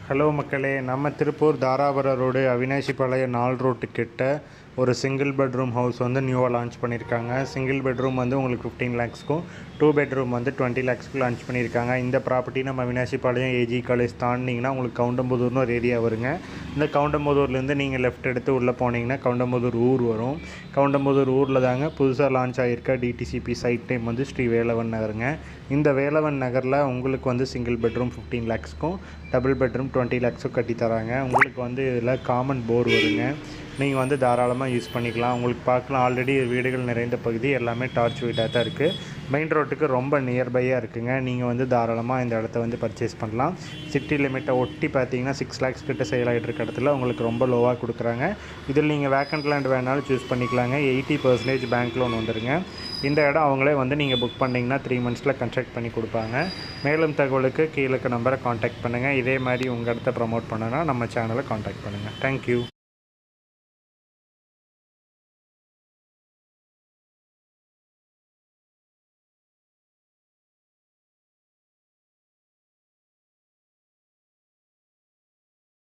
Hello மக்களே, நம்ம Tiruppur Dharapuram road Avinashipalayam 4 road கிட்ட ஒரு சிங்கிள் பெட்ரூம் ஹவுஸ் வந்து நியூவாக லான்ச் பண்ணியிருக்காங்க. சிங்கிள் பெட்ரூம் வந்து உங்களுக்கு 15 லேக்ஸ்க்கும் 2 பெட்ரூம் வந்து 20 லேக்ஸ்க்கும் லான்ச் பண்ணியிருக்காங்க. இந்த ப்ராப்பர்ட்டி நம்ம அவினாசிபாளையம் ஏஜி காலேஜ் தாண்டிங்கன்னா உங்களுக்கு கவுண்டம்புதூர்னு ஒரு ஏரியா வருங்க. இந்த கவுண்டம்புதூர்லேருந்து நீங்கள் லெஃப்ட் எடுத்து உள்ளே போனீங்கன்னா கவுண்டம்புதூர் ஊர் வரும். கவுண்டம்புதூர் ஊரில் தாங்க புதுசாக லான்ச் ஆகியிருக்க டிடிசிபி சைட் நேம் வந்து ஸ்ரீ வேலவன் நகருங்க. இந்த வேலவன் நகரில் உங்களுக்கு வந்து சிங்கிள் பெட்ரூம் 15 லேக்ஸ்க்கும் டபுள் பெட்ரூம் 20 லேக்ஸும் கட்டி தராங்க. உங்களுக்கு வந்து இதில் காமன் போர் வருங்க. நீங்கள் வந்து தாராளமாக யூஸ் பண்ணிக்கலாம். உங்களுக்கு பார்க்கலாம், ஆல்ரெடி வீடுகள் நிறைந்த பகுதி எல்லாமே டார்ச் வீட்டாக தான் இருக்குது. மெயின் ரோட்டுக்கு ரொம்ப நியர்பையாக இருக்குங்க. நீங்கள் வந்து தாராளமாக இந்த இடத்த வந்து பர்ச்சேஸ் பண்ணலாம். சிட்டி லிமிட்டை ஒட்டி பார்த்தீங்கன்னா 6 லேக்ஸ் கிட்ட சேல் ஆகிட்டு இருக்க இடத்துல உங்களுக்கு ரொம்ப லோவாக கொடுக்குறாங்க. இதில் நீங்கள் வேக்கண்ட் லேண்ட் வேணாலும் சூஸ் பண்ணிக்கலாங்க. 80% பேங்க் லோன் வந்துடுங்க. இந்த இடம் அவங்களே வந்து நீங்கள் புக் பண்ணிங்கன்னா 3 மந்த்ஸில் கன்ஸ்ட்ரக்ட் பண்ணி கொடுப்பாங்க. மேலும் தகவலுக்கு கீழே நம்பரை காண்டாக்ட் பண்ணுங்கள். இதே மாதிரி உங்கள் இடத்த ப்ரமோட் பண்ணனா நம்ம சேனலை காண்டாக்ட் பண்ணுங்கள். தேங்க்யூ.